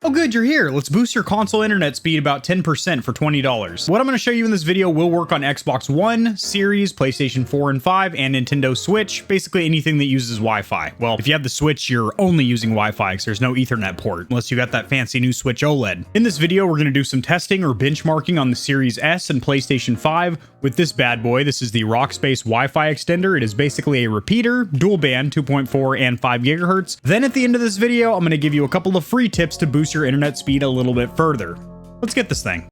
Oh good, you're here. Let's boost your console internet speed about 10% for $20. What I'm going to show you in this video will work on Xbox One, Series, PlayStation 4 and 5, and Nintendo Switch, basically anything that uses Wi-Fi. Well, if you have the Switch, you're only using Wi-Fi because there's no Ethernet port, unless you got that fancy new Switch OLED. In this video, we're going to do some testing or benchmarking on the Series S and PlayStation 5 with this bad boy. This is the Rockspace Wi-Fi extender. It is basically a repeater, dual band, 2.4 and 5 gigahertz. Then at the end of this video, I'm going to give you a couple of free tips to boost your internet speed a little bit further. Let's get this thing.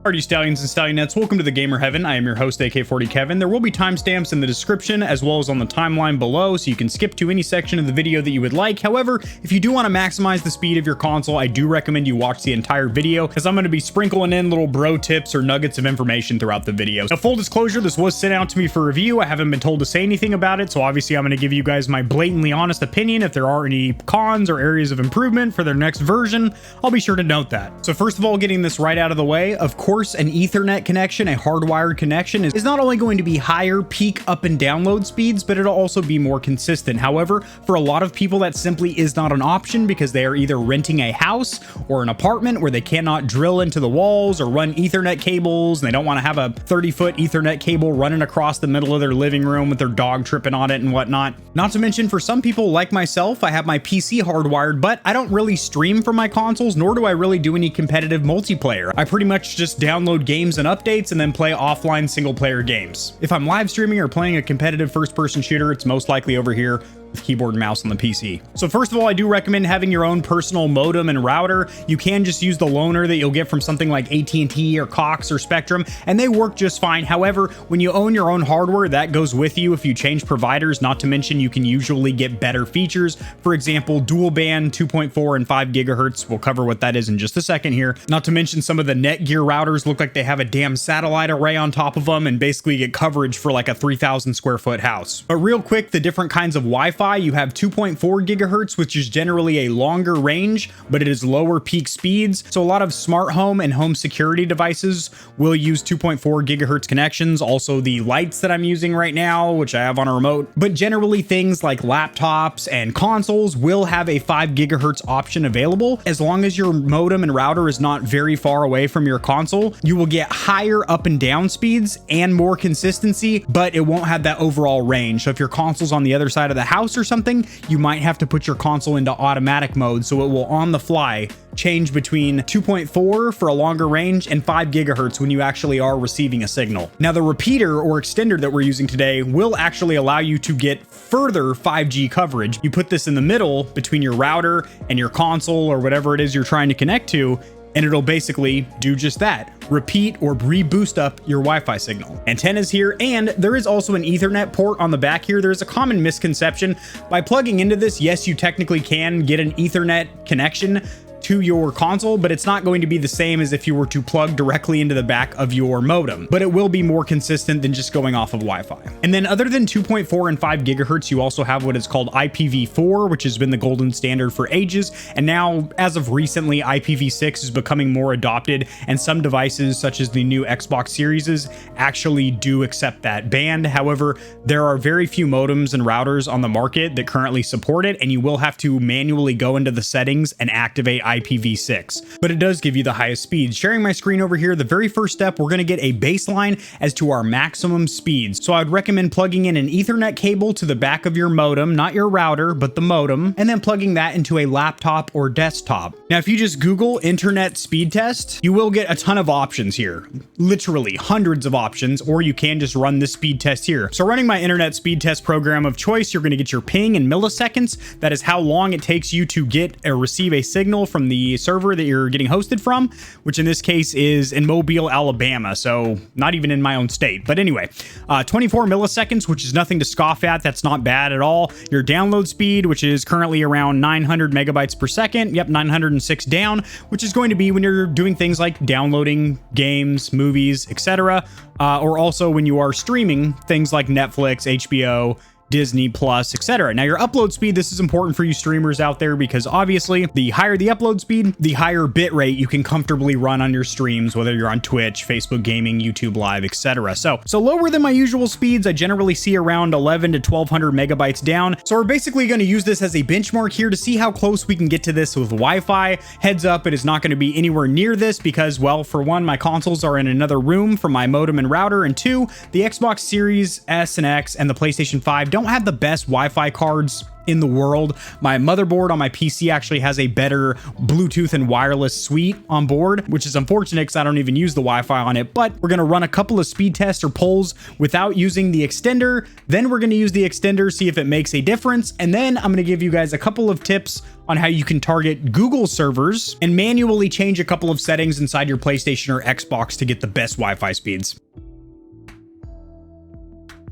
Alrighty, Stallions and Stallionettes, welcome to the Gamer Heaven. I am your host, AK40 Kevin. There will be timestamps in the description as well as on the timeline below, so you can skip to any section of the video that you would like. However, if you do want to maximize the speed of your console, I do recommend you watch the entire video, as I'm going to be sprinkling in little bro tips or nuggets of information throughout the video. Now, full disclosure, this was sent out to me for review. I haven't been told to say anything about it, so obviously I'm going to give you guys my blatantly honest opinion. If there are any cons or areas of improvement for their next version, I'll be sure to note that. So first of all, getting this right out of the way, of course, an Ethernet connection, a hardwired connection, is not only going to be higher peak up and download speeds, but it'll also be more consistent. However, for a lot of people, that simply is not an option because they are either renting a house or an apartment where they cannot drill into the walls or run Ethernet cables, and they don't want to have a 30-foot Ethernet cable running across the middle of their living room with their dog tripping on it and whatnot. Not to mention, for some people like myself, I have my PC hardwired, but I don't really stream from my consoles, nor do I really do any competitive multiplayer. I pretty much just download games and updates and then play offline single player games. If I'm live streaming or playing a competitive first person shooter, it's most likely over here with keyboard and mouse on the PC. So first of all, I do recommend having your own personal modem and router. You can just use the loaner that you'll get from something like AT&T or Cox or Spectrum, and they work just fine. However, when you own your own hardware, that goes with you if you change providers. Not to mention, you can usually get better features. For example, dual band, 2.4 and 5 gigahertz. We'll cover what that is in just a second here. Not to mention, some of the NETGEAR routers look like they have a damn satellite array on top of them and basically get coverage for like a 3,000 square foot house. But real quick, the different kinds of Wi-Fi, you have 2.4 gigahertz, which is generally a longer range, but it is lower peak speeds. So a lot of smart home and home security devices will use 2.4 gigahertz connections. Also the lights that I'm using right now, which I have on a remote, but generally things like laptops and consoles will have a 5 gigahertz option available. As long as your modem and router is not very far away from your console, you will get higher up and down speeds and more consistency, but it won't have that overall range. So if your console's on the other side of the house or something, you might have to put your console into automatic mode, so it will on the fly change between 2.4 for a longer range and 5 gigahertz when you actually are receiving a signal. Now, the repeater or extender that we're using today will actually allow you to get further 5G coverage. You put this in the middle between your router and your console or whatever it is you're trying to connect to, and it'll basically do just that. Repeat or reboost up your Wi-Fi signal. Antennas here, and there is also an Ethernet port on the back here. There's a common misconception. By plugging into this, yes, you technically can get an Ethernet connection to your console, but it's not going to be the same as if you were to plug directly into the back of your modem, but it will be more consistent than just going off of Wi-Fi. And then other than 2.4 and 5 gigahertz, you also have what is called IPV4, which has been the golden standard for ages. And now, as of recently, IPV6 is becoming more adopted, and some devices such as the new Xbox Series actually do accept that band. However, there are very few modems and routers on the market that currently support it, and you will have to manually go into the settings and activate IPv6, but it does give you the highest speeds. Sharing my screen over here, the very first step, we're going to get a baseline as to our maximum speeds. So I'd recommend plugging in an Ethernet cable to the back of your modem, not your router, but the modem, and then plugging that into a laptop or desktop. Now, if you just Google internet speed test, you will get a ton of options here, literally hundreds of options, or you can just run this speed test here. So running my internet speed test program of choice, you're going to get your ping in milliseconds. That is how long it takes you to get or receive a signal from the server that you're getting hosted from, which in this case is in Mobile, Alabama. So not even in my own state. But anyway, 24 milliseconds, which is nothing to scoff at. That's not bad at all. Your download speed, which is currently around 900 megabytes per second. Yep, 906 down, which is going to be when you're doing things like downloading games, movies, etc. Or also when you are streaming things like Netflix, HBO, Disney Plus, etc. Now your upload speed, this is important for you streamers out there because obviously the higher the upload speed, the higher bit rate you can comfortably run on your streams, whether you're on Twitch, Facebook Gaming, YouTube Live, etc. So lower than my usual speeds, I generally see around 11 to 1200 megabytes down. So we're basically going to use this as a benchmark here to see how close we can get to this with Wi-Fi. Heads up, it is not going to be anywhere near this because, well, for one, my consoles are in another room from my modem and router, and two, the Xbox Series S and X and the PlayStation 5 don't have the best Wi-Fi cards in the world. My motherboard on my PC actually has a better Bluetooth and wireless suite on board, which is unfortunate because I don't even use the Wi-Fi on it, but we're going to run a couple of speed tests or polls without using the extender. Then we're going to use the extender, see if it makes a difference. And then I'm going to give you guys a couple of tips on how you can target Google servers and manually change a couple of settings inside your PlayStation or Xbox to get the best Wi-Fi speeds.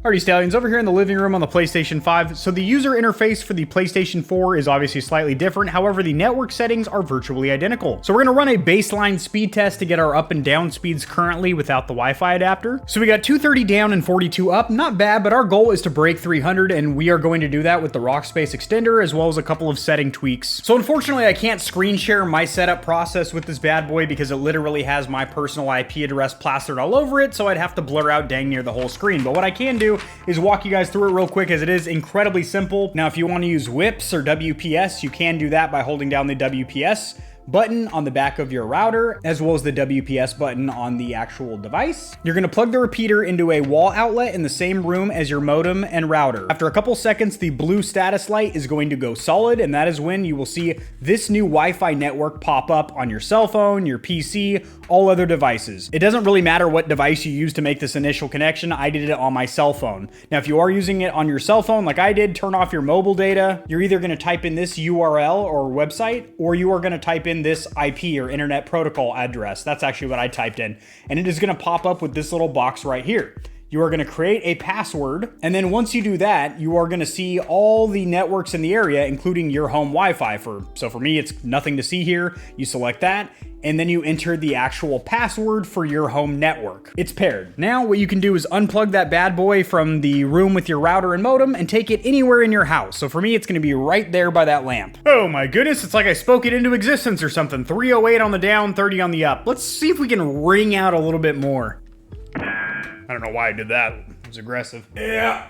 Alrighty, Stallions, over here in the living room on the PlayStation 5. So the user interface for the PlayStation 4 is obviously slightly different. However, the network settings are virtually identical. So we're going to run a baseline speed test to get our up and down speeds currently without the Wi-Fi adapter. So we got 230 down and 42 up. Not bad, but our goal is to break 300, and we are going to do that with the Rockspace extender as well as a couple of setting tweaks. So unfortunately, I can't screen share my setup process with this bad boy because it literally has my personal IP address plastered all over it, so I'd have to blur out dang near the whole screen. But what I can do is walk you guys through it real quick, as it is incredibly simple. Now, if you want to use WIPs or WPS, you can do that by holding down the WPS button on the back of your router, as well as the WPS button on the actual device. You're going to plug the repeater into a wall outlet in the same room as your modem and router. After a couple seconds, the blue status light is going to go solid, and that is when you will see this new Wi-Fi network pop up on your cell phone, your PC, all other devices. It doesn't really matter what device you use to make this initial connection. I did it on my cell phone. Now, if you are using it on your cell phone like I did, turn off your mobile data. You're either going to type in this URL or website, or you are going to type in this IP or Internet Protocol address. That's actually what I typed in. And it is going to pop up with this little box right here. You are going to create a password, and then once you do that, you are going to see all the networks in the area, including your home Wi-Fi. So for me, it's nothing to see here. You select that, and then you enter the actual password for your home network. It's paired. Now, what you can do is unplug that bad boy from the room with your router and modem and take it anywhere in your house. So for me, it's going to be right there by that lamp. Oh my goodness, it's like I spoke it into existence or something. 308 on the down, 30 on the up. Let's see if we can ring out a little bit more. I don't know why I did that. It was aggressive. Yeah.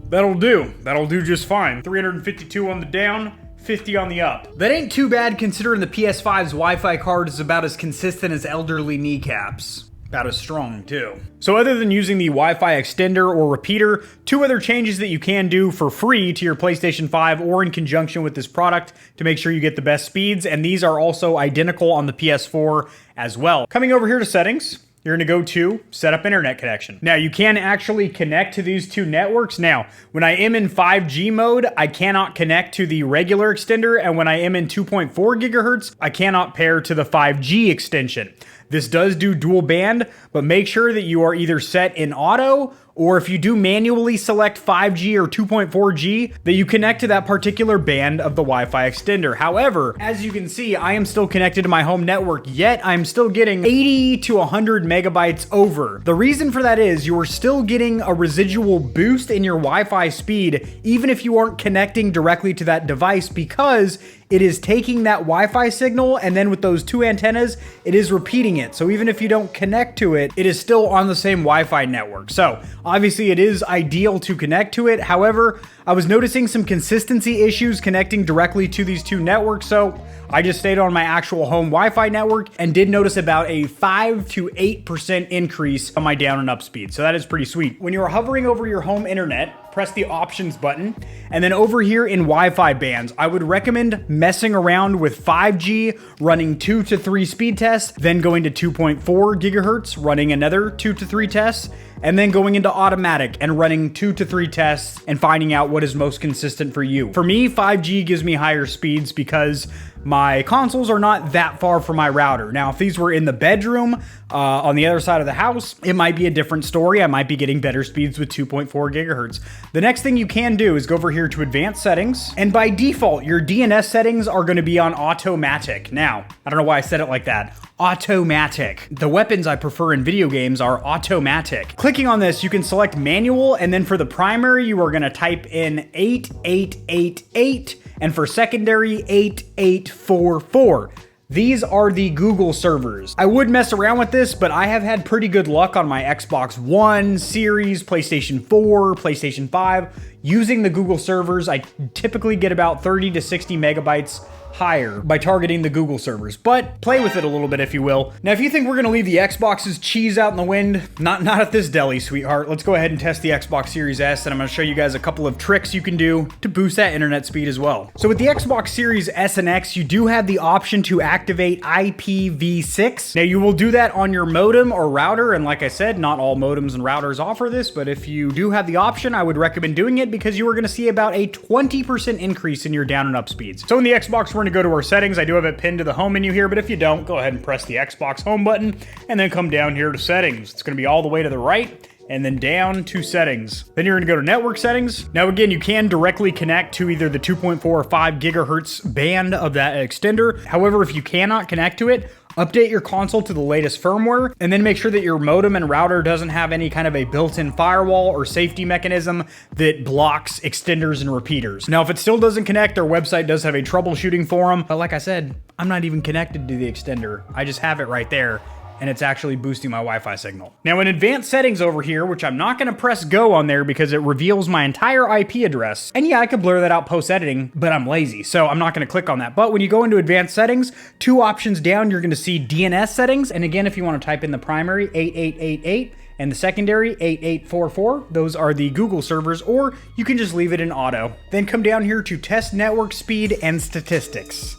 That'll do. That'll do just fine. 352 on the down, 50 on the up. That ain't too bad considering the PS5's Wi-Fi card is about as consistent as elderly kneecaps. About as strong too. So other than using the Wi-Fi extender or repeater, two other changes that you can do for free to your PlayStation 5 or in conjunction with this product to make sure you get the best speeds, and these are also identical on the PS4 as well. Coming over here to settings, you're going to go to set up internet connection. Now you can actually connect to these two networks. Now, when I am in 5G mode, I cannot connect to the regular extender, and when I am in 2.4 gigahertz, I cannot pair to the 5G extension. This does do dual band, but make sure that you are either set in auto, or if you do manually select 5G or 2.4G, that you connect to that particular band of the Wi-Fi extender. However, as you can see, I am still connected to my home network, yet I'm still getting 80 to 100 megabytes over. The reason for that is you are still getting a residual boost in your Wi-Fi speed, even if you aren't connecting directly to that device, because it is taking that Wi-Fi signal, and then with those two antennas, it is repeating it. So even if you don't connect to it, it is still on the same Wi-Fi network. So obviously it is ideal to connect to it. However, I was noticing some consistency issues connecting directly to these two networks, so I just stayed on my actual home Wi-Fi network and did notice about a 5 to 8% increase on my down and up speed. So that is pretty sweet. When you're hovering over your home internet, press the options button, and then over here in Wi-Fi bands, I would recommend messing around with 5G, running 2 to 3 speed tests, then going to 2.4 gigahertz, running another 2 to 3 tests, and then going into automatic and running 2 to 3 tests and finding out what is most consistent for you. For me, 5G gives me higher speeds because my consoles are not that far from my router. Now, if these were in the bedroom on the other side of the house, it might be a different story. I might be getting better speeds with 2.4 gigahertz. The next thing you can do is go over here to advanced settings, and by default, your DNS settings are going to be on automatic. Now, I don't know why I said it like that. automatic. The weapons I prefer in video games are automatic. Clicking on this, you can select manual, and then for the primary, you are gonna type in 8888, and for secondary, 8844. These are the Google servers. I would mess around with this, but I have had pretty good luck on my Xbox One, Series, PlayStation 4, PlayStation 5. Using the Google servers, I typically get about 30 to 60 megabytes higher by targeting the Google servers, but play with it a little bit if you will. Now, if you think we're gonna leave the Xbox's cheese out in the wind, not at this deli, sweetheart. Let's go ahead and test the Xbox Series S, and I'm gonna show you guys a couple of tricks you can do to boost that internet speed as well. So with the Xbox Series S and X, you do have the option to activate IPv6. Now, you will do that on your modem or router, and like I said, not all modems and routers offer this, but if you do have the option, I would recommend doing it because you are gonna see about a 20% increase in your down and up speeds. So in the Xbox, we're gonna go to our settings. I do have it pinned to the home menu here, but if you don't, go ahead and press the Xbox home button and then come down here to settings. It's going to be all the way to the right and then down to settings. Then you're going to go to network settings. Now again, you can directly connect to either the 2.4 or 5 gigahertz band of that extender. However, if you cannot connect to it, update your console to the latest firmware, and then make sure that your modem and router doesn't have any kind of a built-in firewall or safety mechanism that blocks extenders and repeaters. Now, if it still doesn't connect, their website does have a troubleshooting forum, but like I said, I'm not even connected to the extender. I just have it right there, and it's actually boosting my Wi-Fi signal. Now in advanced settings over here, which I'm not gonna press go on there because it reveals my entire IP address. And yeah, I could blur that out post-editing, but I'm lazy, so I'm not gonna click on that. But when you go into advanced settings, 2 options down, you're gonna see DNS settings. And again, if you wanna type in the primary, 8888, and the secondary, 8844, those are the Google servers, or you can just leave it in auto. Then come down here to test network speed and statistics,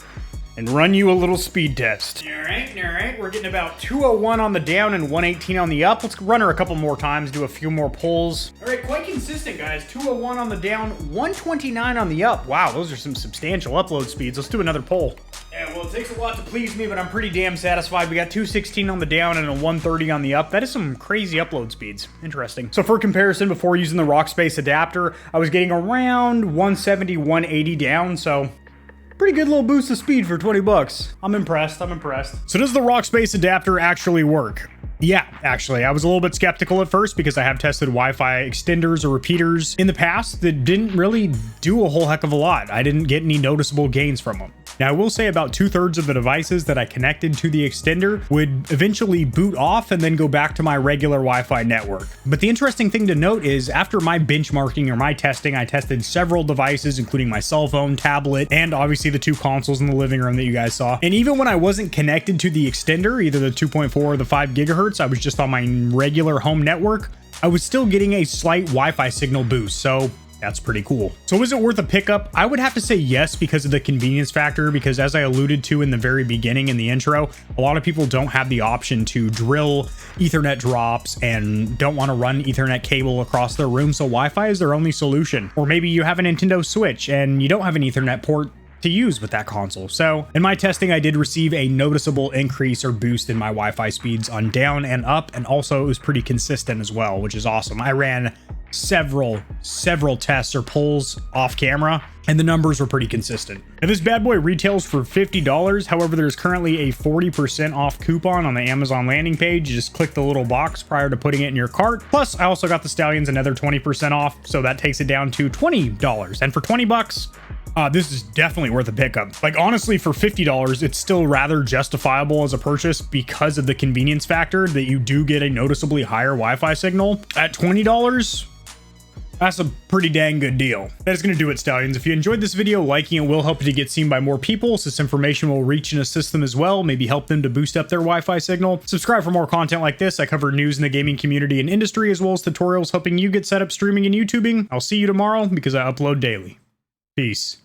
and run you a little speed test. All right, we're getting about 201 on the down and 118 on the up. Let's run her a couple more times, do a few more pulls. All right, quite consistent, guys. 201 on the down, 129 on the up. Wow, those are some substantial upload speeds. Let's do another pull. Yeah, well, it takes a lot to please me, but I'm pretty damn satisfied. We got 216 on the down and a 130 on the up. That is some crazy upload speeds. Interesting. So for comparison, before using the Rockspace adapter, I was getting around 170, 180 down, so pretty good little boost of speed for 20 bucks. I'm impressed. So does the Rockspace adapter actually work? Yeah, actually, I was a little bit skeptical at first because I have tested Wi-Fi extenders or repeaters in the past that didn't really do a whole heck of a lot. I didn't get any noticeable gains from them. Now, I will say about 2/3 of the devices that I connected to the extender would eventually boot off and then go back to my regular Wi-Fi network. But the interesting thing to note is after my benchmarking or my testing, I tested several devices, including my cell phone, tablet, and obviously the 2 consoles in the living room that you guys saw. And even when I wasn't connected to the extender, either the 2.4 or the 5 gigahertz, I was just on my regular home network, I was still getting a slight Wi-Fi signal boost. So that's pretty cool. So is it worth a pickup? I would have to say yes because of the convenience factor, because as I alluded to in the very beginning in the intro, a lot of people don't have the option to drill Ethernet drops and don't want to run Ethernet cable across their room, so Wi-Fi is their only solution. Or maybe you have a Nintendo Switch and you don't have an Ethernet port to use with that console. So in my testing, I did receive a noticeable increase or boost in my Wi-Fi speeds on down and up, and also it was pretty consistent as well, which is awesome. I ran several tests or pulls off camera, and the numbers were pretty consistent. Now this bad boy retails for $50. However, there's currently a 40% off coupon on the Amazon landing page. You just click the little box prior to putting it in your cart. Plus, I also got the Stallions another 20% off, so that takes it down to $20. And for 20 bucks, this is definitely worth a pickup. Like honestly, for $50, it's still rather justifiable as a purchase because of the convenience factor that you do get a noticeably higher Wi-Fi signal. At $20, that's a pretty dang good deal. That is going to do it, Stallions. If you enjoyed this video, liking it will help it to get seen by more people, so this information will reach and assist them as well, maybe help them to boost up their Wi-Fi signal. Subscribe for more content like this. I cover news in the gaming community and industry, as well as tutorials helping you get set up streaming and YouTubing. I'll see you tomorrow because I upload daily. Peace.